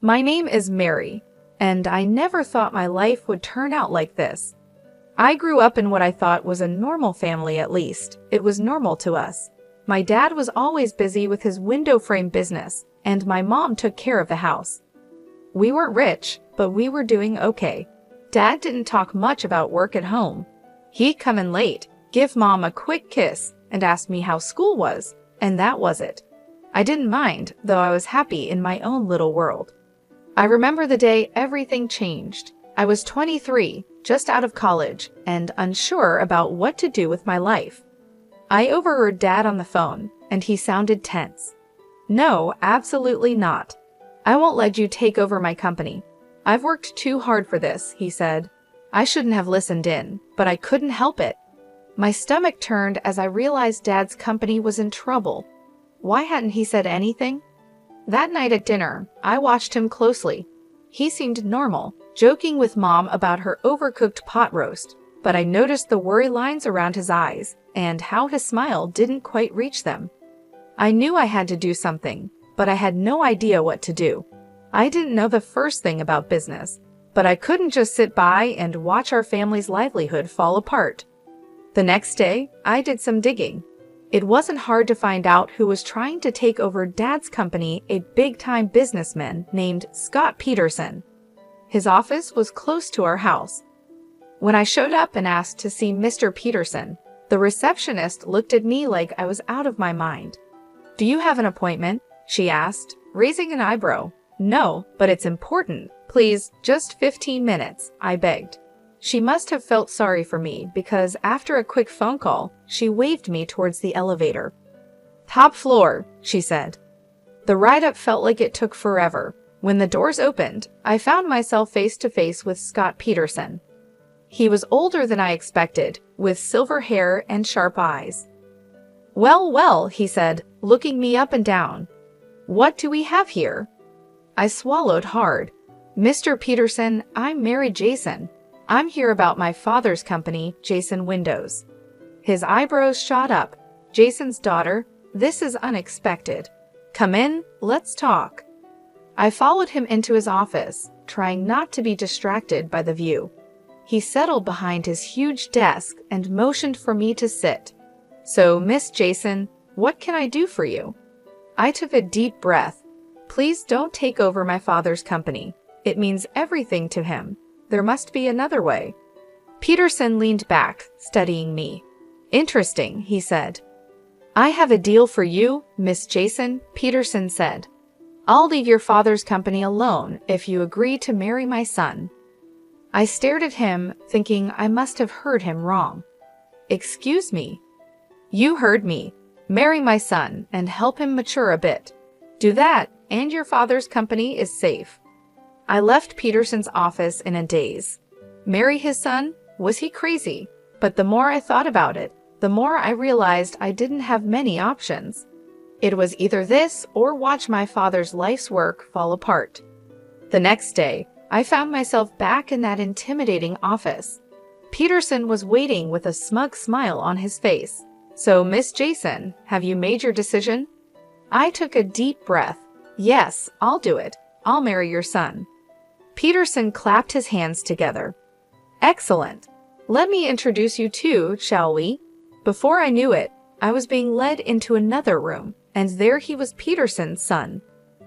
My name is Mary, and I never thought my life would turn out like this. I grew up in what I thought was a normal family, at least. It was normal to us. My dad was always busy with his window frame business, and my mom took care of the house. We weren't rich, but we were doing okay. Dad didn't talk much about work at home. He'd come in late, give Mom a quick kiss, and ask me how school was, and that was it. I didn't mind, though I was happy in my own little world. I remember the day everything changed. I was 23, just out of college, and unsure about what to do with my life. I overheard Dad on the phone, and he sounded tense. "No, absolutely not. I won't let you take over my company. I've worked too hard for this," he said. I shouldn't have listened in, but I couldn't help it. My stomach turned as I realized Dad's company was in trouble. Why hadn't he said anything? That night at dinner, I watched him closely. He seemed normal, joking with Mom about her overcooked pot roast, but I noticed the worry lines around his eyes and how his smile didn't quite reach them. I knew I had to do something, but I had no idea what to do. I didn't know the first thing about business, but I couldn't just sit by and watch our family's livelihood fall apart. The next day, I did some digging. It wasn't hard to find out who was trying to take over Dad's company, a big-time businessman named Scott Peterson. His office was close to our house. When I showed up and asked to see Mr. Peterson, the receptionist looked at me like I was out of my mind. "Do you have an appointment?" she asked, raising an eyebrow. "No, but it's important. Please, just 15 minutes, I begged. She must have felt sorry for me because after a quick phone call, she waved me towards the elevator. "Top floor," she said. The ride-up felt like it took forever. When the doors opened, I found myself face to face with Scott Peterson. He was older than I expected, with silver hair and sharp eyes. "Well, well," he said, looking me up and down. "What do we have here?" I swallowed hard. "Mr. Peterson, I'm Mary Jason. I'm here about my father's company, Jason Windows." His eyebrows shot up. "Jason's daughter? This is unexpected. Come in, let's talk." I followed him into his office, trying not to be distracted by the view. He settled behind his huge desk and motioned for me to sit. "So, Miss Jason, what can I do for you?" I took a deep breath. "Please don't take over my father's company. It means everything to him. There must be another way." Peterson leaned back, studying me. "Interesting," he said. "I have a deal for you, Miss Jason," Peterson said. "I'll leave your father's company alone if you agree to marry my son." I stared at him, thinking I must have heard him wrong. "Excuse me?" "You heard me. Marry my son and help him mature a bit. Do that, and your father's company is safe." I left Peterson's office in a daze. Marry his son? Was he crazy? But the more I thought about it, the more I realized I didn't have many options. It was either this or watch my father's life's work fall apart. The next day, I found myself back in that intimidating office. Peterson was waiting with a smug smile on his face. "So, Miss Jason, have you made your decision?" I took a deep breath. "Yes, I'll do it. I'll marry your son." Peterson clapped his hands together. "Excellent. Let me introduce you two, shall we?" Before I knew it, I was being led into another room, and there he was, Peterson's son.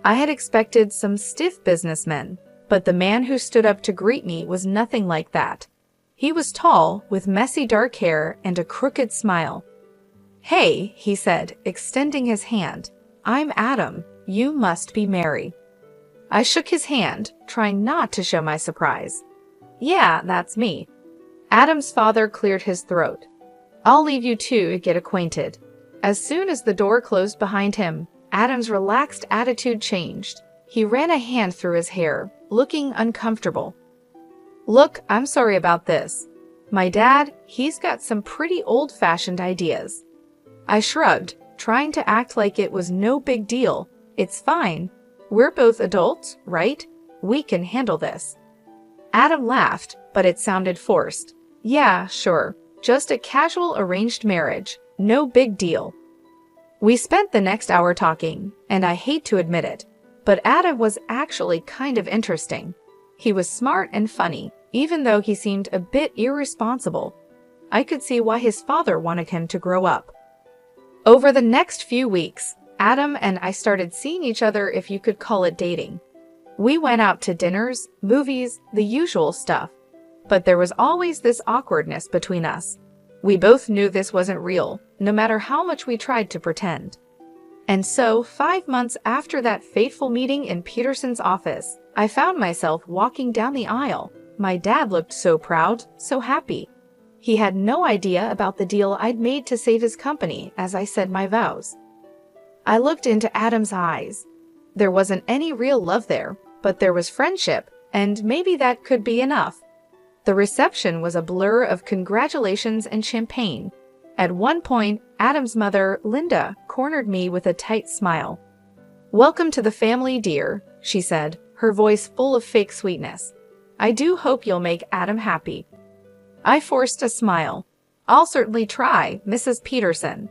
I had expected some stiff businessmen, but the man who stood up to greet me was nothing like that. He was tall, with messy dark hair and a crooked smile. "Hey," he said, extending his hand. "I'm Adam. You must be Mary." I shook his hand, trying not to show my surprise. "Yeah, that's me." Adam's father cleared his throat. "I'll leave you two to get acquainted." As soon as the door closed behind him, Adam's relaxed attitude changed. He ran a hand through his hair, looking uncomfortable. "Look, I'm sorry about this. My dad, he's got some pretty old-fashioned ideas." I shrugged, trying to act like it was no big deal. "It's fine. We're both adults, right? We can handle this." Adam laughed, but it sounded forced. "Yeah, sure. Just a casual arranged marriage. No big deal." We spent the next hour talking, and I hate to admit it, But Adam was actually kind of interesting. He was smart and funny, even though he seemed a bit irresponsible. I could see why his father wanted him to grow up. Over the next few weeks, Adam and I started seeing each other, if you could call it dating. We went out to dinners, movies, the usual stuff. But there was always this awkwardness between us. We both knew this wasn't real, no matter how much we tried to pretend. And so, 5 months after that fateful meeting in Peterson's office, I found myself walking down the aisle. My dad looked so proud, so happy. He had no idea about the deal I'd made to save his company as I said my vows. I looked into Adam's eyes. There wasn't any real love there, but there was friendship, and maybe that could be enough. The reception was a blur of congratulations and champagne. At one point, Adam's mother, Linda, cornered me with a tight smile. "Welcome to the family, dear," she said, her voice full of fake sweetness. "I do hope you'll make Adam happy." I forced a smile. "I'll certainly try, Mrs. Peterson."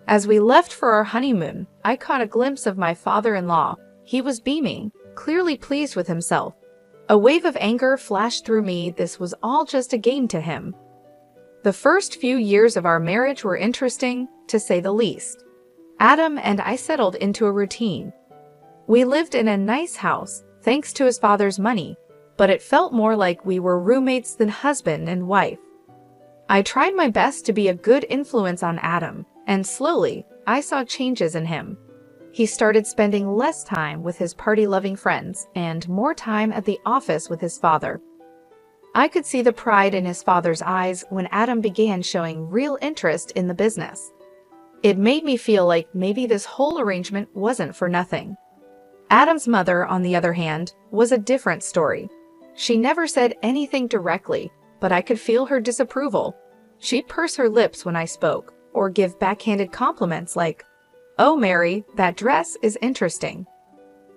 As we left for our honeymoon, I caught a glimpse of my father-in-law. He was beaming, clearly pleased with himself. A wave of anger flashed through me. This was all just a game to him. The first few years of our marriage were interesting, to say the least. Adam and I settled into a routine. We lived in a nice house, thanks to his father's money, but it felt more like we were roommates than husband and wife. I tried my best to be a good influence on Adam, and slowly, I saw changes in him. He started spending less time with his party-loving friends and more time at the office with his father. I could see the pride in his father's eyes when Adam began showing real interest in the business. It made me feel like maybe this whole arrangement wasn't for nothing. Adam's mother, on the other hand, was a different story. She never said anything directly, but I could feel her disapproval. She'd purse her lips when I spoke, or give backhanded compliments like, "Oh, Mary, that dress is interesting.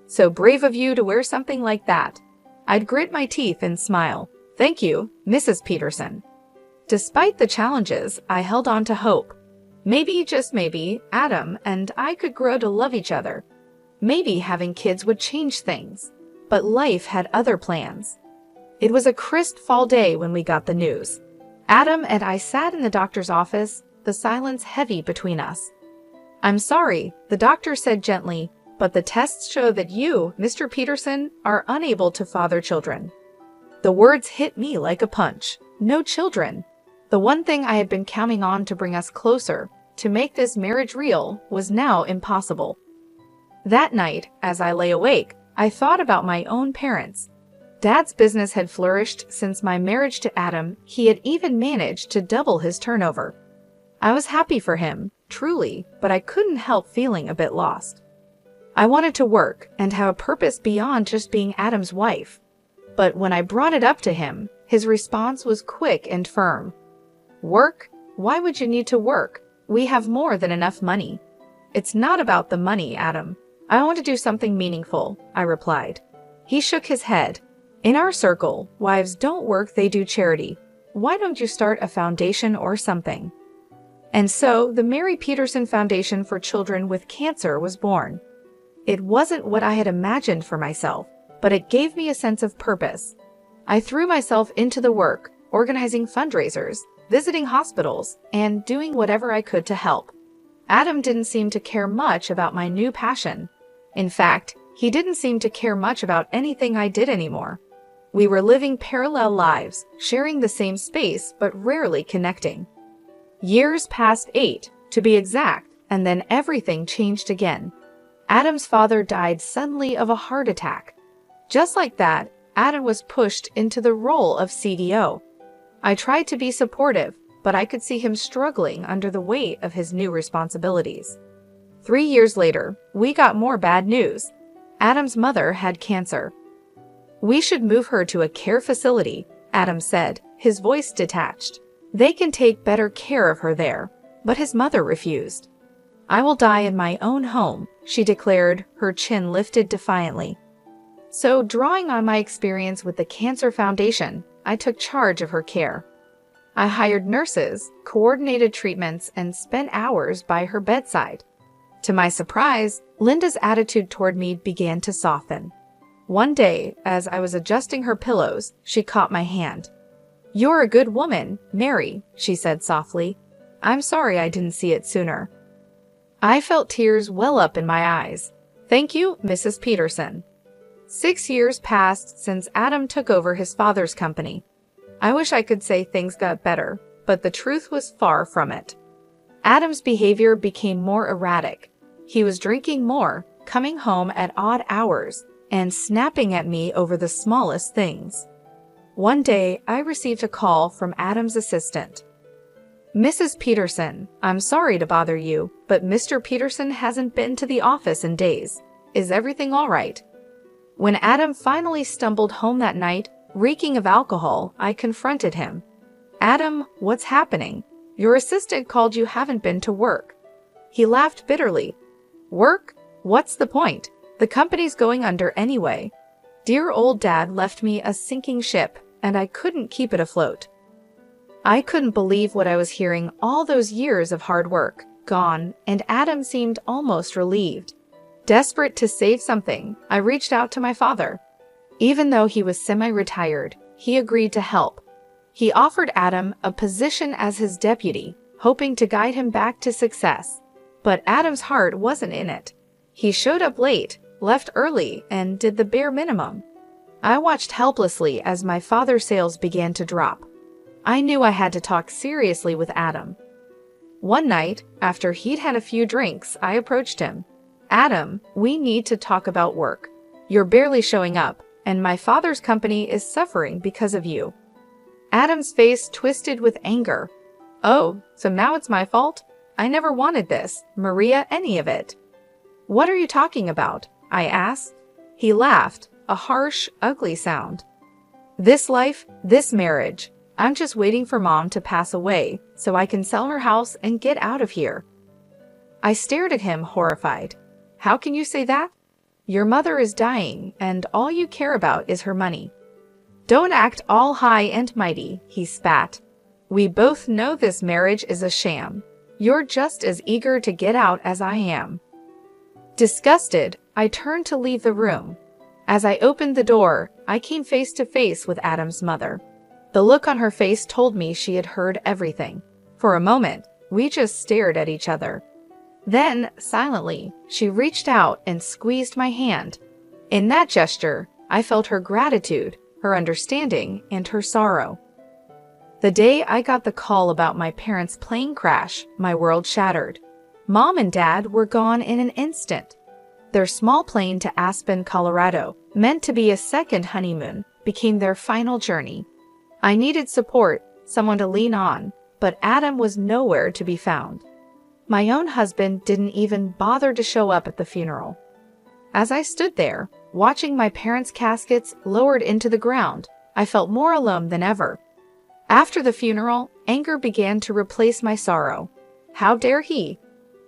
So brave of you to wear something like that." I'd grit my teeth and smile. "Thank you, Mrs. Peterson." Despite the challenges, I held on to hope. Maybe, just maybe, Adam and I could grow to love each other. Maybe having kids would change things. But life had other plans. It was a crisp fall day when we got the news. Adam and I sat in the doctor's office, the silence heavy between us. "I'm sorry," the doctor said gently, "but the tests show that you, Mr. Peterson, are unable to father children." The words hit me like a punch. No children. The one thing I had been counting on to bring us closer, to make this marriage real, was now impossible. That night, as I lay awake, I thought about my own parents. Dad's business had flourished since my marriage to Adam. He had even managed to double his turnover. I was happy for him, truly, but I couldn't help feeling a bit lost. I wanted to work and have a purpose beyond just being Adam's wife. But when I brought it up to him, his response was quick and firm. "Work? Why would you need to work? We have more than enough money." "It's not about the money, Adam. I want to do something meaningful," I replied. He shook his head. "In our circle, wives don't work, they do charity. Why don't you start a foundation or something?" And so the Mary Peterson Foundation for Children with Cancer was born. It wasn't what I had imagined for myself, but it gave me a sense of purpose. I threw myself into the work, organizing fundraisers, visiting hospitals, and doing whatever I could to help. Adam didn't seem to care much about my new passion. In fact, he didn't seem to care much about anything I did anymore. We were living parallel lives, sharing the same space but rarely connecting. Years passed, 8, to be exact, and then everything changed again. Adam's father died suddenly of a heart attack. Just like that, Adam was pushed into the role of CDO. I tried to be supportive, but I could see him struggling under the weight of his new responsibilities. 3 years later, we got more bad news. Adam's mother had cancer. "We should move her to a care facility," Adam said, his voice detached. "They can take better care of her there." But his mother refused. "I will die in my own home," she declared, her chin lifted defiantly. So, drawing on my experience with the Cancer Foundation, I took charge of her care. I hired nurses, coordinated treatments, and spent hours by her bedside. To my surprise, Linda's attitude toward me began to soften. One day, as I was adjusting her pillows, she caught my hand. "You're a good woman, Mary," she said softly. "I'm sorry I didn't see it sooner." I felt tears well up in my eyes. "Thank you, Mrs. Peterson." 6 years passed since Adam took over his father's company. I wish I could say things got better, but the truth was far from it. Adam's behavior became more erratic. He was drinking more, coming home at odd hours, and snapping at me over the smallest things. One day, I received a call from Adam's assistant. "Mrs. Peterson, I'm sorry to bother you, but Mr. Peterson hasn't been to the office in days. Is everything all right?" When Adam finally stumbled home that night, reeking of alcohol, I confronted him. "Adam, what's happening? Your assistant called you haven't been to work." He laughed bitterly. "Work? What's the point? The company's going under anyway." Dear old Dad left me a sinking ship, and I couldn't keep it afloat. I couldn't believe what I was hearing. All those years of hard work, gone, and Adam seemed almost relieved. Desperate to save something, I reached out to my father. Even though he was semi-retired, he agreed to help. He offered Adam a position as his deputy, hoping to guide him back to success. But Adam's heart wasn't in it. He showed up late, left early, and did the bare minimum. I watched helplessly as my father's sales began to drop. I knew I had to talk seriously with Adam. One night, after he'd had a few drinks, I approached him. "Adam, we need to talk about work. You're barely showing up, and my father's company is suffering because of you." Adam's face twisted with anger. "Oh, so now it's my fault? I never wanted this, Maria, any of it." "What are you talking about?" I asked. He laughed, a harsh, ugly sound. "This life, this marriage. I'm just waiting for Mom to pass away so I can sell her house and get out of here." I stared at him, horrified. "How can you say that? Your mother is dying, and all you care about is her money." "Don't act all high and mighty," he spat. "We both know this marriage is a sham. You're just as eager to get out as I am." Disgusted, I turned to leave the room. As I opened the door, I came face to face with Adam's mother. The look on her face told me she had heard everything. For a moment, we just stared at each other. Then, silently, she reached out and squeezed my hand. In that gesture, I felt her gratitude, her understanding, and her sorrow. The day I got the call about my parents' plane crash, my world shattered. Mom and Dad were gone in an instant. Their small plane to Aspen, Colorado, meant to be a second honeymoon, became their final journey. I needed support, someone to lean on, but Adam was nowhere to be found. My own husband didn't even bother to show up at the funeral. As I stood there, watching my parents' caskets lowered into the ground, I felt more alone than ever. After the funeral, anger began to replace my sorrow. How dare he?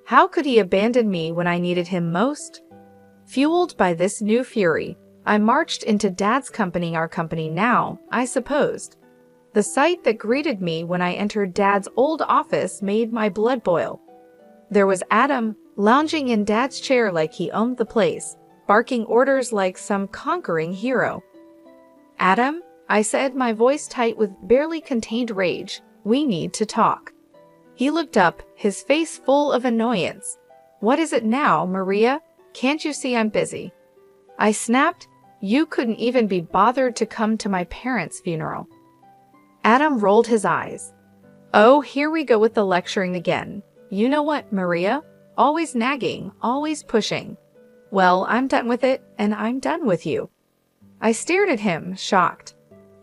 How could he abandon me when I needed him most? Fueled by this new fury, I marched into Dad's company, our company now, I supposed. The sight that greeted me when I entered Dad's old office made my blood boil. There was Adam, lounging in Dad's chair like he owned the place, barking orders like some conquering hero. "Adam," I said, my voice tight with barely contained rage, "we need to talk." He looked up, his face full of annoyance. "What is it now, Maria? Can't you see I'm busy?" I snapped, "You couldn't even be bothered to come to my parents' funeral." Adam rolled his eyes. "Oh, here we go with the lecturing again. You know what, Maria? Always nagging, always pushing. Well, I'm done with it, and I'm done with you." I stared at him, shocked.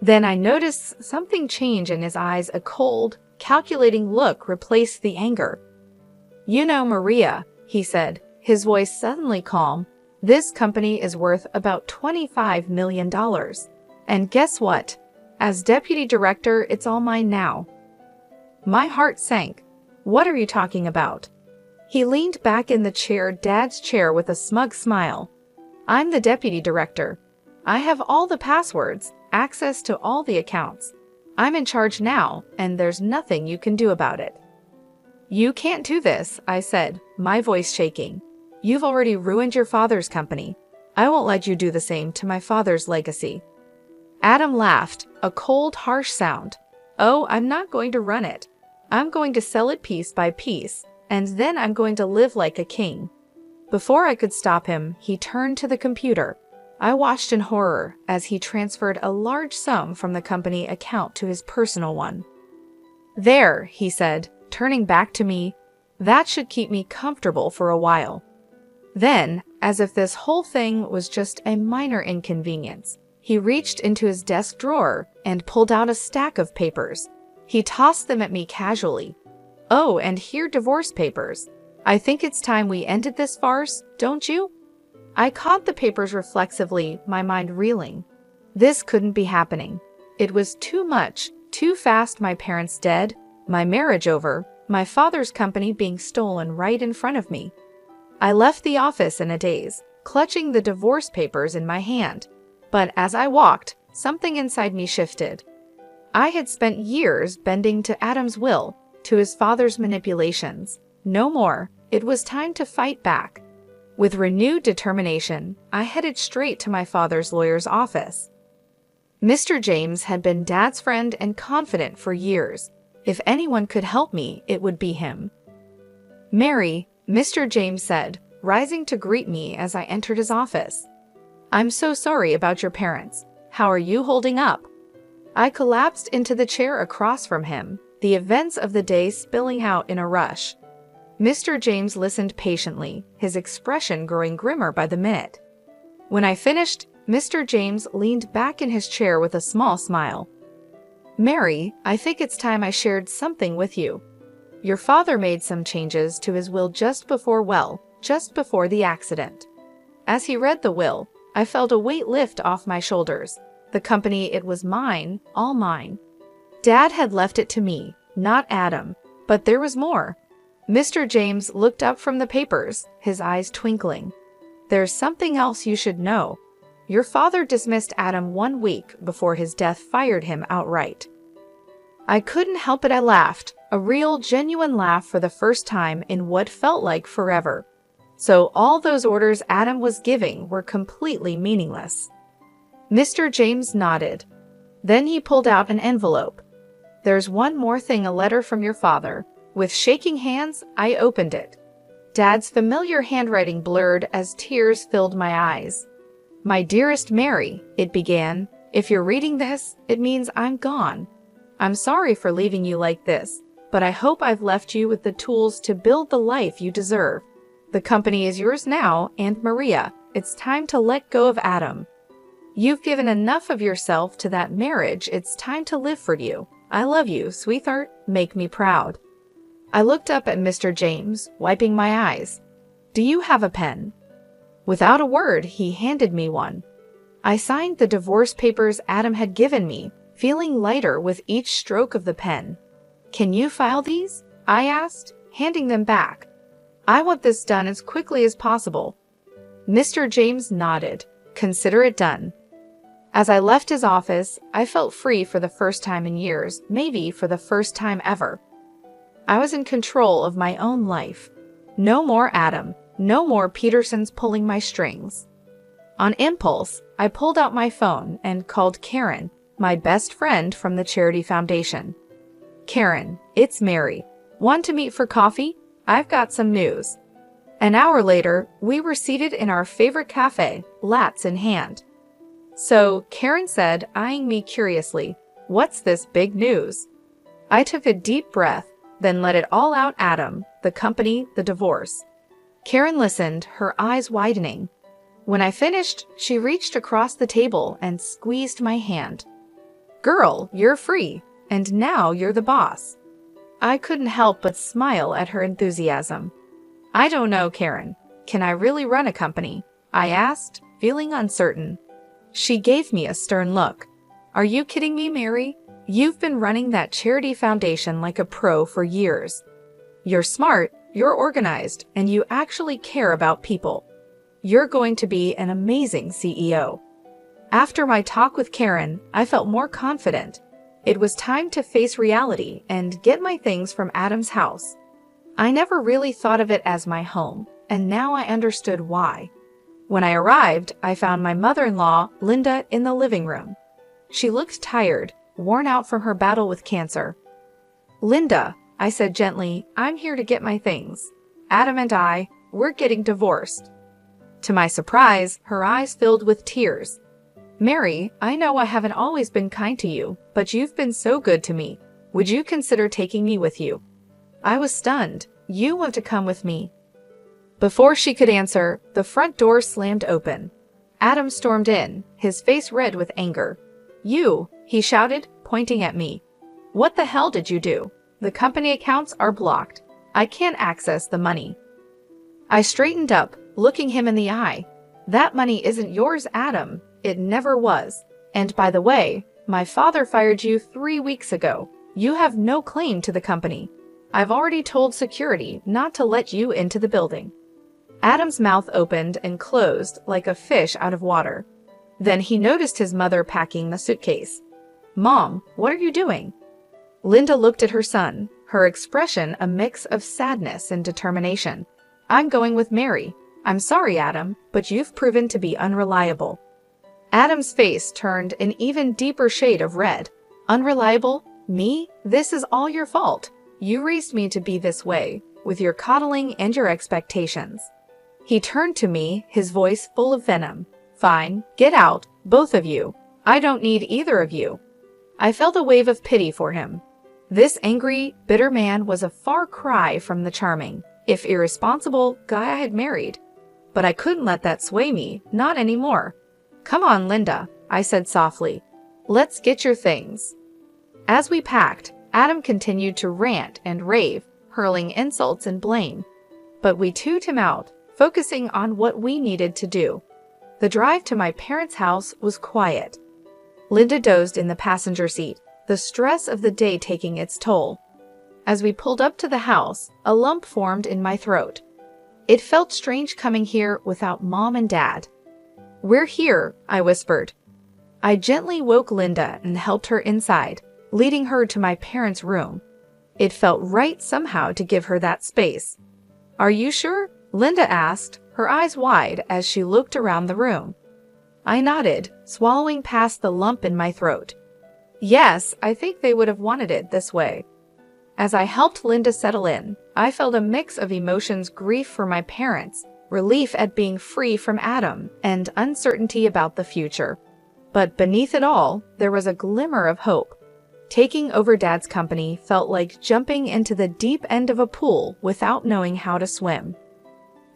Then I noticed something change in his eyes. A cold, calculating look replaced the anger. "You know, Maria," he said, his voice suddenly calm, "this company is worth about $25 million. And guess what? As deputy director, it's all mine now." My heart sank. "What are you talking about?" He leaned back in the chair, Dad's chair, with a smug smile. "I'm the deputy director. I have all the passwords, access to all the accounts. I'm in charge now, and there's nothing you can do about it." You can't do this, I said, my voice shaking. You've already ruined your father's company. I won't let you do the same to my father's legacy. Adam laughed, a cold, harsh sound. Oh, I'm not going to run it. I'm going to sell it piece by piece, and then I'm going to live like a king. Before I could stop him, he turned to the computer. I watched in horror as he transferred a large sum from the company account to his personal one. There, he said, turning back to me, that should keep me comfortable for a while. Then, as if this whole thing was just a minor inconvenience, he reached into his desk drawer and pulled out a stack of papers. He tossed them at me casually. Oh, and here divorce papers. I think it's time we ended this farce, don't you? I caught the papers reflexively, my mind reeling. This couldn't be happening. It was too much, too fast. My parents dead, my marriage over, my father's company being stolen right in front of me. I left the office in a daze, clutching the divorce papers in my hand. But as I walked, something inside me shifted. I had spent years bending to Adam's will, to his father's manipulations. No more. It was time to fight back. With renewed determination, I headed straight to my father's lawyer's office. Mr. James had been Dad's friend and confidant for years. If anyone could help me, it would be him. Mary, Mr. James said, rising to greet me as I entered his office. I'm so sorry about your parents. How are you holding up? I collapsed into the chair across from him, the events of the day spilling out in a rush. Mr. James listened patiently, his expression growing grimmer by the minute. When I finished, Mr. James leaned back in his chair with a small smile. Mary, I think it's time I shared something with you. Your father made some changes to his will just before the accident. As he read the will, I felt a weight lift off my shoulders. The company, it was mine, all mine. Dad had left it to me, not Adam, but there was more. Mr. James looked up from the papers, his eyes twinkling. There's something else you should know. Your father dismissed Adam 1 week before his death, fired him outright. I couldn't help it. I laughed, a real, genuine laugh for the first time in what felt like forever. So all those orders Adam was giving were completely meaningless. Mr. James nodded. Then he pulled out an envelope. There's one more thing, a letter from your father. With shaking hands, I opened it. Dad's familiar handwriting blurred as tears filled my eyes. My dearest Mary, it began, if you're reading this, it means I'm gone. I'm sorry for leaving you like this, but I hope I've left you with the tools to build the life you deserve. The company is yours now, and Maria, it's time to let go of Adam. You've given enough of yourself to that marriage. It's time to live for you. I love you, sweetheart. Make me proud. I looked up at Mr. James, wiping my eyes. Do you have a pen? Without a word, he handed me one. I signed the divorce papers Adam had given me, feeling lighter with each stroke of the pen. Can you file these? I asked, handing them back. I want this done as quickly as possible. Mr. James nodded. Consider it done. As I left his office, I felt free for the first time in years, maybe for the first time ever. I was in control of my own life. No more Adam, no more Petersons pulling my strings. On impulse, I pulled out my phone and called Karen, my best friend from the Charity Foundation. Karen, it's Mary. Want to meet for coffee? I've got some news. An hour later, we were seated in our favorite cafe, lattes in hand. So, Karen said, eyeing me curiously, what's this big news? I took a deep breath, then let it all out. Adam, the company, the divorce. Karen listened, her eyes widening. When I finished, she reached across the table and squeezed my hand. Girl, you're free, and now you're the boss. I couldn't help but smile at her enthusiasm. I don't know, Karen. Can I really run a company? I asked, feeling uncertain. She gave me a stern look. Are you kidding me, Mary? You've been running that charity foundation like a pro for years. You're smart, you're organized, and you actually care about people. You're going to be an amazing CEO. After my talk with Karen, I felt more confident. It was time to face reality and get my things from Adam's house. I never really thought of it as my home, and now I understood why. When I arrived, I found my mother-in-law, Linda, in the living room. She looked tired, worn out from her battle with cancer. "Linda," I said gently, "I'm here to get my things. Adam and we're getting divorced." To my surprise, her eyes filled with tears. "Mary, I know I haven't always been kind to you, but you've been so good to me. Would you consider taking me with you?" I was stunned. "You want to come with me?" Before she could answer, the front door slammed open. Adam stormed in, his face red with anger. "You," he shouted, pointing at me. "What the hell did you do? The company accounts are blocked. I can't access the money." I straightened up, looking him in the eye. "That money isn't yours, Adam. It never was. And by the way, my father fired you 3 weeks ago. You have no claim to the company. I've already told security not to let you into the building." Adam's mouth opened and closed like a fish out of water. Then he noticed his mother packing the suitcase. "Mom, what are you doing?" Linda looked at her son, her expression a mix of sadness and determination. "I'm going with Mary. I'm sorry, Adam, but you've proven to be unreliable." Adam's face turned an even deeper shade of red. "Unreliable? Me? This is all your fault. You raised me to be this way, with your coddling and your expectations." He turned to me, his voice full of venom. "Fine, get out, both of you. I don't need either of you." I felt a wave of pity for him. This angry, bitter man was a far cry from the charming, if irresponsible, guy I had married. But I couldn't let that sway me, not anymore. "Come on, Linda," I said softly. "Let's get your things." As we packed, Adam continued to rant and rave, hurling insults and blame. But we tuned him out, focusing on what we needed to do. The drive to my parents' house was quiet. Linda dozed in the passenger seat, the stress of the day taking its toll. As we pulled up to the house, a lump formed in my throat. It felt strange coming here without Mom and Dad. "We're here," I whispered. I gently woke Linda and helped her inside, leading her to my parents' room. It felt right somehow to give her that space. "Are you sure?" Linda asked, her eyes wide as she looked around the room. I nodded, swallowing past the lump in my throat. "Yes, I think they would have wanted it this way." As I helped Linda settle in, I felt a mix of emotions: grief for my parents, relief at being free from Adam, and uncertainty about the future. But beneath it all, there was a glimmer of hope. Taking over Dad's company felt like jumping into the deep end of a pool without knowing how to swim.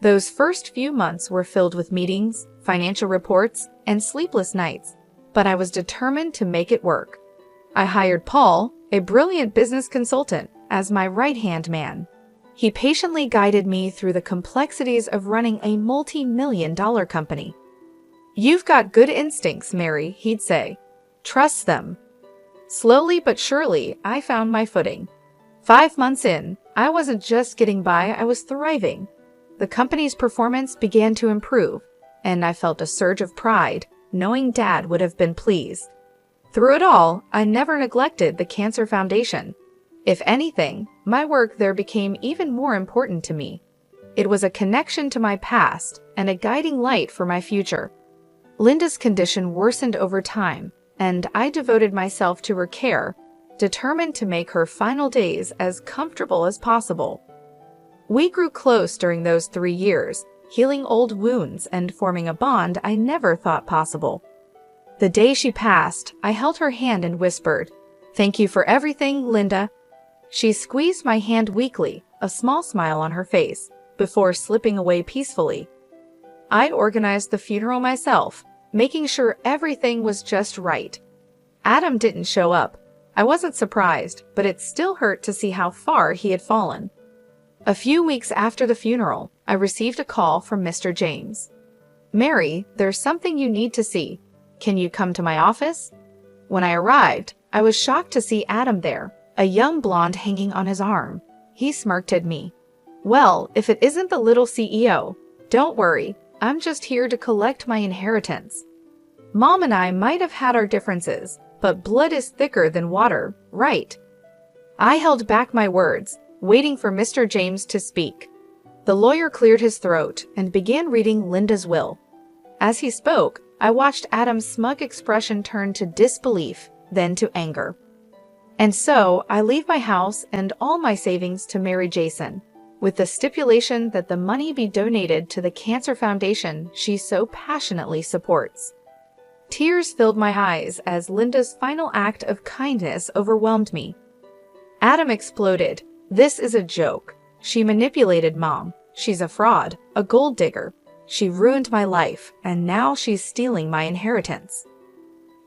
Those first few months were filled with meetings, financial reports, and sleepless nights, but I was determined to make it work. I hired Paul, a brilliant business consultant, as my right-hand man. He patiently guided me through the complexities of running a multi-million-dollar company. "You've got good instincts, Mary," he'd say. "Trust them." Slowly but surely, I found my footing. 5 months in, I wasn't just getting by, I was thriving. The company's performance began to improve, and I felt a surge of pride, knowing Dad would have been pleased. Through it all, I never neglected the Cancer Foundation. If anything, my work there became even more important to me. It was a connection to my past and a guiding light for my future. Linda's condition worsened over time, and I devoted myself to her care, determined to make her final days as comfortable as possible. We grew close during those 3 years, healing old wounds and forming a bond I never thought possible. The day she passed, I held her hand and whispered, "Thank you for everything, Linda." She squeezed my hand weakly, a small smile on her face, before slipping away peacefully. I organized the funeral myself, making sure everything was just right. Adam didn't show up. I wasn't surprised, but it still hurt to see how far he had fallen. A few weeks after the funeral, I received a call from Mr. James. "Mary, there's something you need to see. Can you come to my office?" When I arrived, I was shocked to see Adam there, a young blonde hanging on his arm. He smirked at me. "Well, if it isn't the little CEO, don't worry, I'm just here to collect my inheritance. Mom and I might have had our differences, but blood is thicker than water, right?" I held back my words, waiting for Mr. James to speak. The lawyer cleared his throat and began reading Linda's will. As he spoke, I watched Adam's smug expression turn to disbelief, then to anger. "And so, I leave my house and all my savings to marry Jason, with the stipulation that the money be donated to the Cancer Foundation she so passionately supports." Tears filled my eyes as Linda's final act of kindness overwhelmed me. Adam exploded. "This is a joke. She manipulated Mom. She's a fraud, a gold digger. She ruined my life, and now she's stealing my inheritance."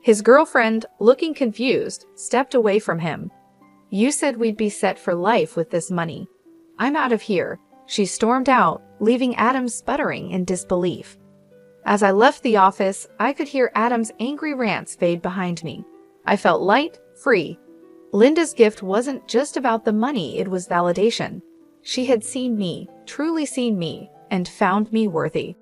His girlfriend, looking confused, stepped away from him. "You said we'd be set for life with this money. I'm out of here," she stormed out, leaving Adam sputtering in disbelief. As I left the office, I could hear Adam's angry rants fade behind me. I felt light, free. Linda's gift wasn't just about the money, it was validation. She had seen me, truly seen me, and found me worthy.